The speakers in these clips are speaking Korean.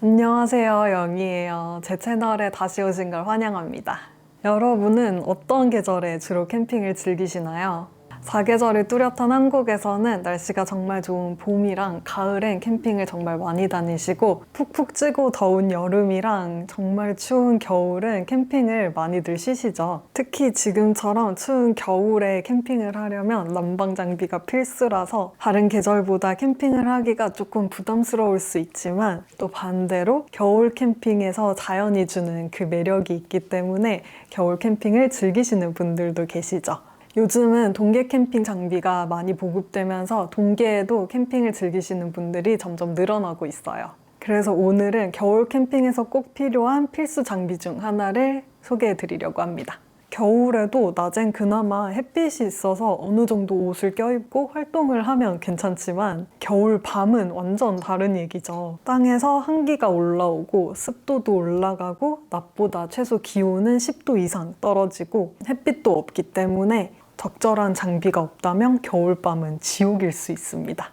안녕하세요, 영희예요. 제 채널에 다시 오신 걸 환영합니다. 여러분은 어떤 계절에 주로 캠핑을 즐기시나요? 사계절이 뚜렷한 한국에서는 날씨가 정말 좋은 봄이랑 가을엔 캠핑을 정말 많이 다니시고, 푹푹 찌고 더운 여름이랑 정말 추운 겨울은 캠핑을 많이들 쉬시죠. 특히 지금처럼 추운 겨울에 캠핑을 하려면 난방 장비가 필수라서 다른 계절보다 캠핑을 하기가 조금 부담스러울 수 있지만, 또 반대로 겨울 캠핑에서 자연이 주는 그 매력이 있기 때문에 겨울 캠핑을 즐기시는 분들도 계시죠. 요즘은 동계 캠핑 장비가 많이 보급되면서 동계에도 캠핑을 즐기시는 분들이 점점 늘어나고 있어요. 그래서 오늘은 겨울 캠핑에서 꼭 필요한 필수 장비 중 하나를 소개해 드리려고 합니다. 겨울에도 낮엔 그나마 햇빛이 있어서 어느 정도 옷을 껴입고 활동을 하면 괜찮지만, 겨울 밤은 완전 다른 얘기죠. 땅에서 한기가 올라오고 습도도 올라가고 낮보다 최소 기온은 10도 이상 떨어지고 햇빛도 없기 때문에 적절한 장비가 없다면 겨울밤은 지옥일 수 있습니다.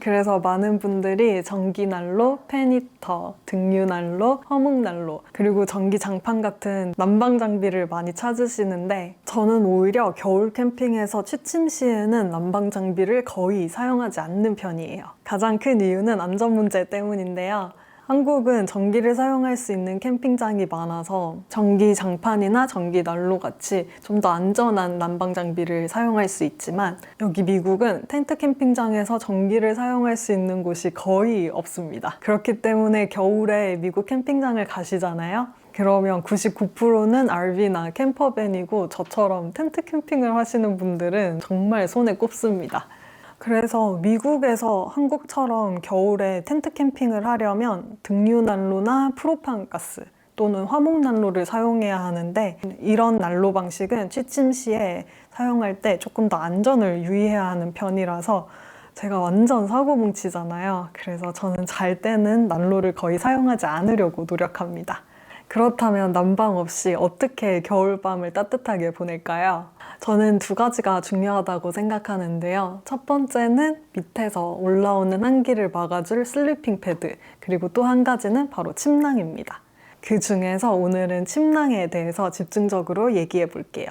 그래서 많은 분들이 전기난로, 팬히터, 등유난로, 화목난로, 그리고 전기장판 같은 난방 장비를 많이 찾으시는데, 저는 오히려 겨울 캠핑에서 취침 시에는 난방 장비를 거의 사용하지 않는 편이에요. 가장 큰 이유는 안전 문제 때문인데요. 한국은 전기를 사용할 수 있는 캠핑장이 많아서 전기장판이나 전기난로 같이 좀 더 안전한 난방 장비를 사용할 수 있지만, 여기 미국은 텐트 캠핑장에서 전기를 사용할 수 있는 곳이 거의 없습니다. 그렇기 때문에 겨울에 미국 캠핑장을 가시잖아요. 그러면 99%는 RV나 캠퍼밴이고, 저처럼 텐트 캠핑을 하시는 분들은 정말 손에 꼽습니다. 그래서 미국에서 한국처럼 겨울에 텐트 캠핑을 하려면 등유난로나 프로판가스 또는 화목난로를 사용해야 하는데, 이런 난로 방식은 취침 시에 사용할 때 조금 더 안전을 유의해야 하는 편이라서 제가 완전 사고뭉치잖아요. 그래서 저는 잘 때는 난로를 거의 사용하지 않으려고 노력합니다. 그렇다면 난방 없이 어떻게 겨울밤을 따뜻하게 보낼까요? 저는 두 가지가 중요하다고 생각하는데요. 첫 번째는 밑에서 올라오는 한기를 막아줄 슬리핑 패드, 그리고 또 한 가지는 바로 침낭입니다. 그 중에서 오늘은 침낭에 대해서 집중적으로 얘기해 볼게요.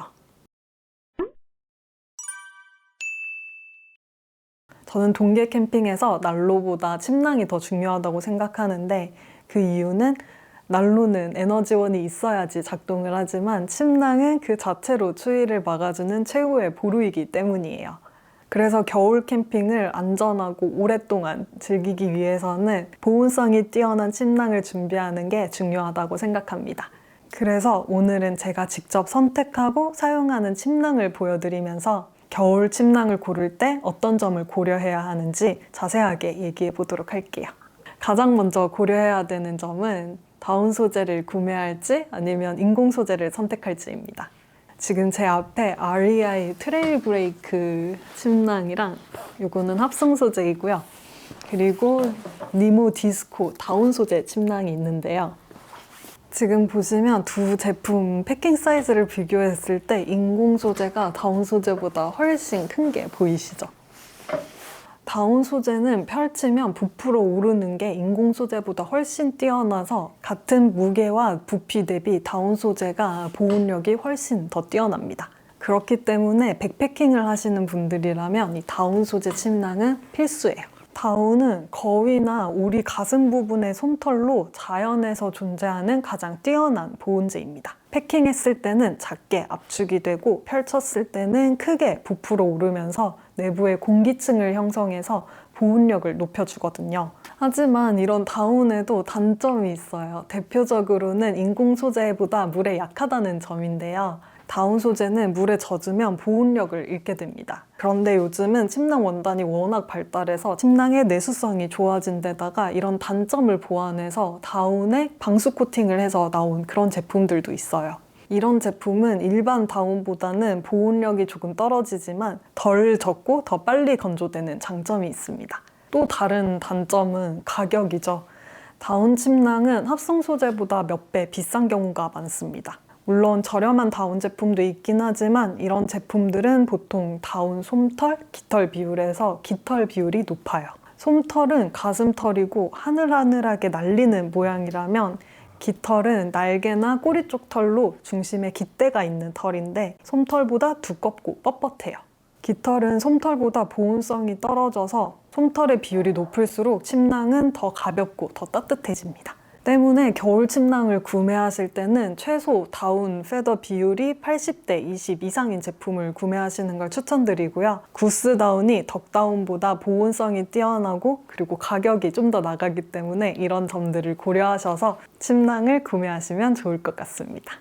저는 동계 캠핑에서 난로보다 침낭이 더 중요하다고 생각하는데, 그 이유는 난로는 에너지원이 있어야지 작동을 하지만 침낭은 그 자체로 추위를 막아주는 최고의 보루이기 때문이에요. 그래서 겨울 캠핑을 안전하고 오랫동안 즐기기 위해서는 보온성이 뛰어난 침낭을 준비하는 게 중요하다고 생각합니다. 그래서 오늘은 제가 직접 선택하고 사용하는 침낭을 보여드리면서 겨울 침낭을 고를 때 어떤 점을 고려해야 하는지 자세하게 얘기해 보도록 할게요. 가장 먼저 고려해야 되는 점은 다운 소재를 구매할지 아니면 인공 소재를 선택할지입니다. 지금 제 앞에 REI 트레일 브레이크 침낭이랑, 요거는 합성 소재이고요. 그리고 니모 디스코 다운 소재 침낭이 있는데요. 지금 보시면 두 제품 패킹 사이즈를 비교했을 때 인공 소재가 다운 소재보다 훨씬 큰 게 보이시죠? 다운 소재는 펼치면 부풀어 오르는 게 인공 소재보다 훨씬 뛰어나서 같은 무게와 부피 대비 다운 소재가 보온력이 훨씬 더 뛰어납니다. 그렇기 때문에 백패킹을 하시는 분들이라면 이 다운 소재 침낭은 필수예요. 다운은 거위나 우리 가슴 부분의 솜털로 자연에서 존재하는 가장 뛰어난 보온재입니다. 패킹했을 때는 작게 압축이 되고 펼쳤을 때는 크게 부풀어 오르면서 내부에 공기층을 형성해서 보온력을 높여주거든요. 하지만 이런 다운에도 단점이 있어요. 대표적으로는 인공 소재보다 물에 약하다는 점인데요. 다운 소재는 물에 젖으면 보온력을 잃게 됩니다. 그런데 요즘은 침낭 원단이 워낙 발달해서 침낭의 내수성이 좋아진 데다가 이런 단점을 보완해서 다운에 방수 코팅을 해서 나온 그런 제품들도 있어요. 이런 제품은 일반 다운보다는 보온력이 조금 떨어지지만 덜 젖고 더 빨리 건조되는 장점이 있습니다. 또 다른 단점은 가격이죠. 다운 침낭은 합성 소재보다 몇 배 비싼 경우가 많습니다. 물론 저렴한 다운 제품도 있긴 하지만 이런 제품들은 보통 다운 솜털, 깃털 비율에서 깃털 비율이 높아요. 솜털은 가슴털이고 하늘하늘하게 날리는 모양이라면 깃털은 날개나 꼬리 쪽 털로 중심에 깃대가 있는 털인데 솜털보다 두껍고 뻣뻣해요. 깃털은 솜털보다 보온성이 떨어져서 솜털의 비율이 높을수록 침낭은 더 가볍고 더 따뜻해집니다. 때문에 겨울 침낭을 구매하실 때는 최소 다운 페더 비율이 80대 20 이상인 제품을 구매하시는 걸 추천드리고요. 구스 다운이 덕 다운보다 보온성이 뛰어나고 그리고 가격이 좀 더 나가기 때문에 이런 점들을 고려하셔서 침낭을 구매하시면 좋을 것 같습니다.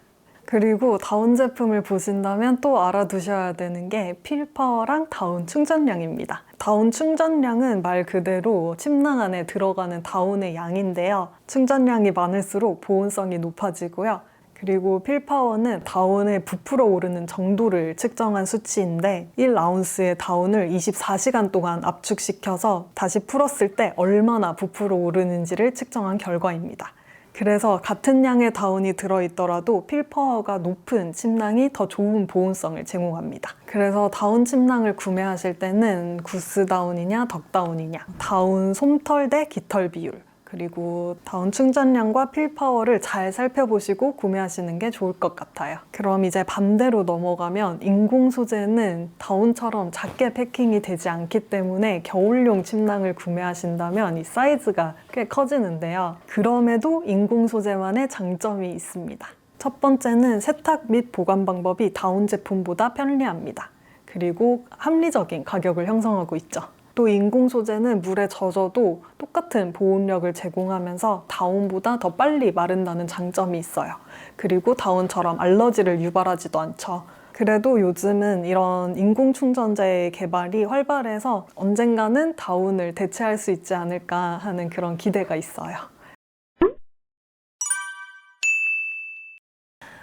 그리고 다운 제품을 보신다면 또 알아두셔야 되는 게 필파워랑 다운 충전량입니다. 다운 충전량은 말 그대로 침낭 안에 들어가는 다운의 양인데요. 충전량이 많을수록 보온성이 높아지고요. 그리고 필파워는 다운에 부풀어 오르는 정도를 측정한 수치인데 1아운스의 다운을 24시간 동안 압축시켜서 다시 풀었을 때 얼마나 부풀어 오르는지를 측정한 결과입니다. 그래서 같은 양의 다운이 들어있더라도 필파워가 높은 침낭이 더 좋은 보온성을 제공합니다. 그래서 다운 침낭을 구매하실 때는 구스 다운이냐 덕 다운이냐, 다운 솜털 대 깃털 비율, 그리고 다운 충전량과 필파워를 잘 살펴보시고 구매하시는 게 좋을 것 같아요. 그럼 이제 반대로 넘어가면 인공 소재는 다운처럼 작게 패킹이 되지 않기 때문에 겨울용 침낭을 구매하신다면 이 사이즈가 꽤 커지는데요. 그럼에도 인공 소재만의 장점이 있습니다. 첫 번째는 세탁 및 보관 방법이 다운 제품보다 편리합니다. 그리고 합리적인 가격을 형성하고 있죠. 또 인공 소재는 물에 젖어도 똑같은 보온력을 제공하면서 다운보다 더 빨리 마른다는 장점이 있어요. 그리고 다운처럼 알러지를 유발하지도 않죠. 그래도 요즘은 이런 인공 충전재의 개발이 활발해서 언젠가는 다운을 대체할 수 있지 않을까 하는 그런 기대가 있어요.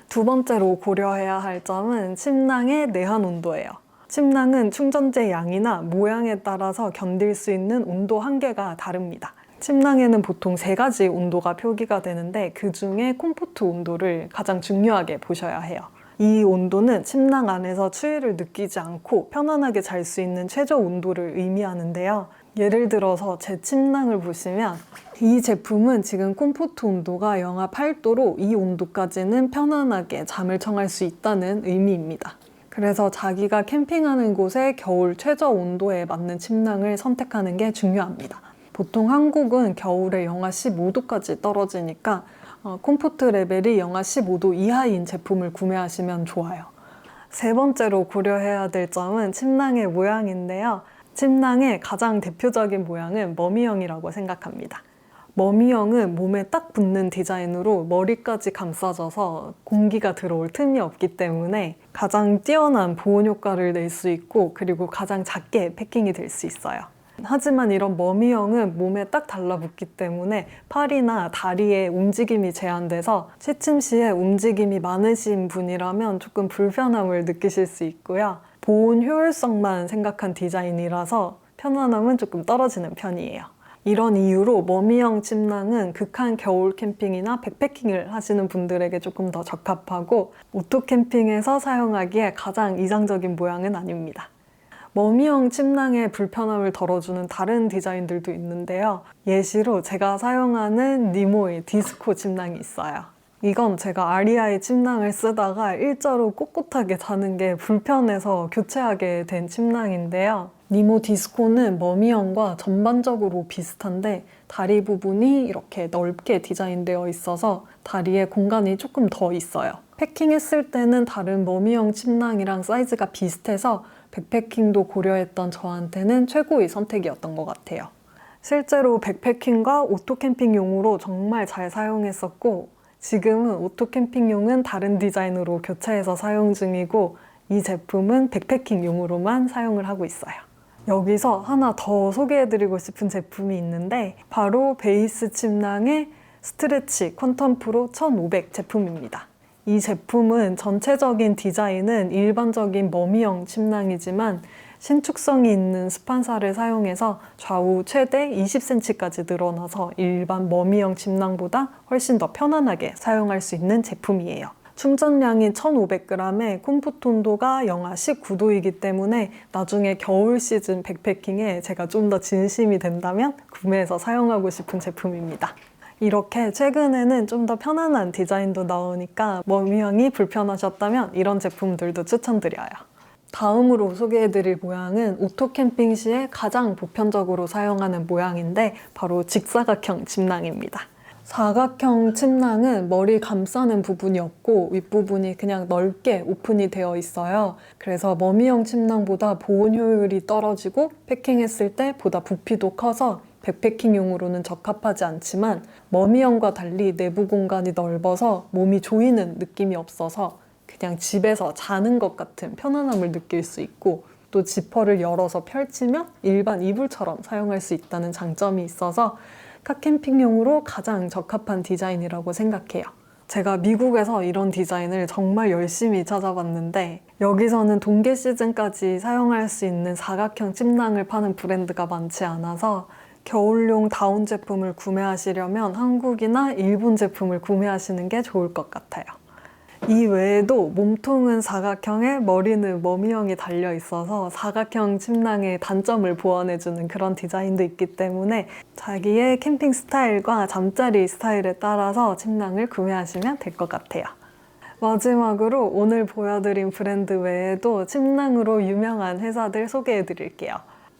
두 번째로 고려해야 할 점은 침낭의 내한 온도예요. 침낭은 충전재 양이나 모양에 따라서 견딜 수 있는 온도 한계가 다릅니다. 침낭에는 보통 3가지 온도가 표기가 되는데 그 중에 콤포트 온도를 가장 중요하게 보셔야 해요. 이 온도는 침낭 안에서 추위를 느끼지 않고 편안하게 잘 수 있는 최저 온도를 의미하는데요. 예를 들어서 제 침낭을 보시면 이 제품은 지금 콤포트 온도가 영하 8도로 이 온도까지는 편안하게 잠을 청할 수 있다는 의미입니다. 그래서 자기가 캠핑하는 곳의 겨울 최저 온도에 맞는 침낭을 선택하는 게 중요합니다. 보통 한국은 겨울에 영하 15도까지 떨어지니까 콤포트 레벨이 영하 15도 이하인 제품을 구매하시면 좋아요. 세 번째로 고려해야 될 점은 침낭의 모양인데요. 침낭의 가장 대표적인 모양은 머미형이라고 생각합니다. 머미형은 몸에 딱 붙는 디자인으로 머리까지 감싸져서 공기가 들어올 틈이 없기 때문에 가장 뛰어난 보온 효과를 낼 수 있고 그리고 가장 작게 패킹이 될 수 있어요. 하지만 이런 머미형은 몸에 딱 달라붙기 때문에 팔이나 다리의 움직임이 제한돼서 취침 시에 움직임이 많으신 분이라면 조금 불편함을 느끼실 수 있고요. 보온 효율성만 생각한 디자인이라서 편안함은 조금 떨어지는 편이에요. 이런 이유로 머미형 침낭은 극한 겨울 캠핑이나 백패킹을 하시는 분들에게 조금 더 적합하고 오토 캠핑에서 사용하기에 가장 이상적인 모양은 아닙니다. 머미형 침낭의 불편함을 덜어주는 다른 디자인들도 있는데요. 예시로 제가 사용하는 니모의 디스코 침낭이 있어요. 이건 제가 아리아의 침낭을 쓰다가 일자로 꼿꼿하게 자는 게 불편해서 교체하게 된 침낭인데요. 니모 디스코는 머미형과 전반적으로 비슷한데 다리 부분이 이렇게 넓게 디자인되어 있어서 다리에 공간이 조금 더 있어요. 패킹했을 때는 다른 머미형 침낭이랑 사이즈가 비슷해서 백패킹도 고려했던 저한테는 최고의 선택이었던 것 같아요. 실제로 백패킹과 오토 캠핑용으로 정말 잘 사용했었고 지금은 오토 캠핑용은 다른 디자인으로 교체해서 사용 중이고 이 제품은 백패킹용으로만 사용을 하고 있어요. 여기서 하나 더 소개해드리고 싶은 제품이 있는데 바로 베이스 침낭의 스트레치 퀀텀 프로 1500 제품입니다. 이 제품은 전체적인 디자인은 일반적인 머미형 침낭이지만 신축성이 있는 스판사를 사용해서 좌우 최대 20cm까지 늘어나서 일반 머미형 침낭보다 훨씬 더 편안하게 사용할 수 있는 제품이에요. 충전량이 1500g에 콤포트 온도가 영하 19도이기 때문에 나중에 겨울 시즌 백패킹에 제가 좀 더 진심이 된다면 구매해서 사용하고 싶은 제품입니다. 이렇게 최근에는 좀 더 편안한 디자인도 나오니까 머미형이 불편하셨다면 이런 제품들도 추천드려요. 다음으로 소개해드릴 모양은 오토 캠핑 시에 가장 보편적으로 사용하는 모양인데 바로 직사각형 침낭입니다. 사각형 침낭은 머리 감싸는 부분이 없고 윗부분이 그냥 넓게 오픈이 되어 있어요. 그래서 머미형 침낭보다 보온 효율이 떨어지고 패킹했을 때 보다 부피도 커서 백패킹용으로는 적합하지 않지만 머미형과 달리 내부 공간이 넓어서 몸이 조이는 느낌이 없어서 그냥 집에서 자는 것 같은 편안함을 느낄 수 있고 또 지퍼를 열어서 펼치면 일반 이불처럼 사용할 수 있다는 장점이 있어서 카캠핑용으로 가장 적합한 디자인이라고 생각해요. 제가 미국에서 이런 디자인을 정말 열심히 찾아봤는데 여기서는 동계 시즌까지 사용할 수 있는 사각형 침낭을 파는 브랜드가 많지 않아서 겨울용 다운 제품을 구매하시려면 한국이나 일본 제품을 구매하시는 게 좋을 것 같아요. 이 외에도 몸통은 사각형에 머리는 머미형이 달려 있어서 사각형 침낭의 단점을 보완해주는 그런 디자인도 있기 때문에 자기의 캠핑 스타일과 잠자리 스타일에 따라서 침낭을 구매하시면 될 것 같아요. 마지막으로 오늘 보여드린 브랜드 외에도 침낭으로 유명한 회사들 소개해드릴게요.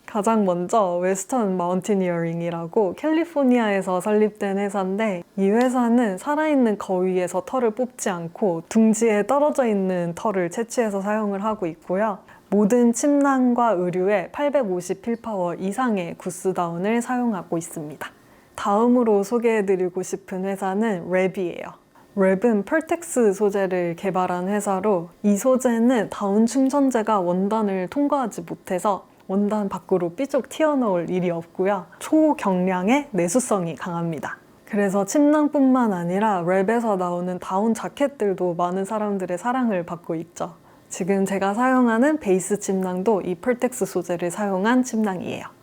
가장 먼저 웨스턴 마운티니어링이라고 캘리포니아에서 설립된 회사인데 이 회사는 살아있는 거위에서 털을 뽑지 않고 둥지에 떨어져 있는 털을 채취해서 사용을 하고 있고요. 모든 침낭과 의류에 850 필파워 이상의 구스다운을 사용하고 있습니다. 다음으로 소개해드리고 싶은 회사는 랩이에요. 랩은 펄텍스 소재를 개발한 회사로 이 소재는 다운 충전재가 원단을 통과하지 못해서 원단 밖으로 삐죽 튀어나올 일이 없고요. 초경량의 내수성이 강합니다. 그래서 침낭뿐만 아니라 랩에서 나오는 다운 자켓들도 많은 사람들의 사랑을 받고 있죠. 지금 제가 사용하는 베이스 침낭도 이 펄텍스 소재를 사용한 침낭이에요.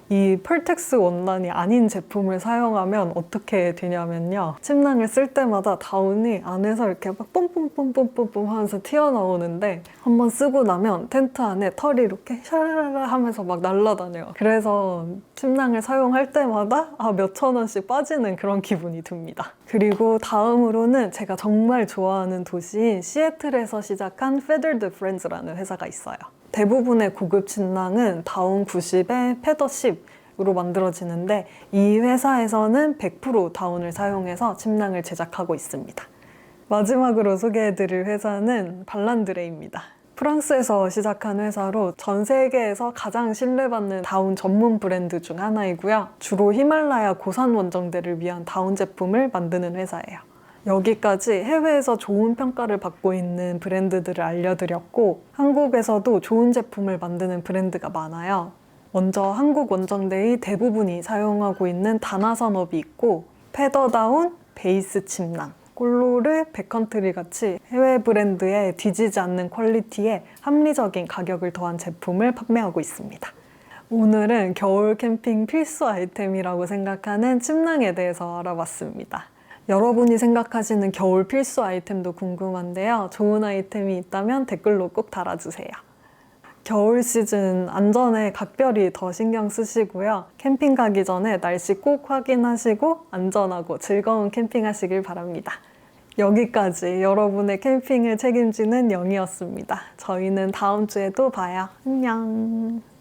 이 펄텍스 원단이 아닌 제품을 사용하면 어떻게 되냐면요. 침낭을 쓸 때마다 다운이 안에서 이렇게 막 뿜뿜뿜뿜뿜 하면서 튀어나오는데 한번 쓰고 나면 텐트 안에 털이 이렇게 샤라라라 하면서 막 날아다녀요. 그래서 침낭을 사용할 때마다 몇천 원씩 빠지는 그런 기분이 듭니다. 그리고 다음으로는 제가 정말 좋아하는 도시인 시애틀에서 시작한 Feathered Friends라는 회사가 있어요. 대부분의 고급 침낭은 다운 90에 패더 10으로 만들어지는데 이 회사에서는 100% 다운을 사용해서 침낭을 제작하고 있습니다. 마지막으로 소개해드릴 회사는 발란드레입니다. 프랑스에서 시작한 회사로 전 세계에서 가장 신뢰받는 다운 전문 브랜드 중 하나이고요. 주로 히말라야 고산 원정대를 위한 다운 제품을 만드는 회사예요. 여기까지 해외에서 좋은 평가를 받고 있는 브랜드들을 알려드렸고 한국에서도 좋은 제품을 만드는 브랜드가 많아요. 먼저 한국 원정대의 대부분이 사용하고 있는 다나산업이 있고 페더다운, 베이스 침낭, 꼴로르, 백컨트리 같이 해외 브랜드에 뒤지지 않는 퀄리티에 합리적인 가격을 더한 제품을 판매하고 있습니다. 오늘은 겨울 캠핑 필수 아이템이라고 생각하는 침낭에 대해서 알아봤습니다. 여러분이 생각하시는 겨울 필수 아이템도 궁금한데요. 좋은 아이템이 있다면 댓글로 꼭 달아주세요. 겨울 시즌 안전에 각별히 더 신경 쓰시고요. 캠핑 가기 전에 날씨 꼭 확인하시고 안전하고 즐거운 캠핑 하시길 바랍니다. 여기까지 여러분의 캠핑을 책임지는 영이었습니다. 저희는 다음 주에도 봐요. 안녕.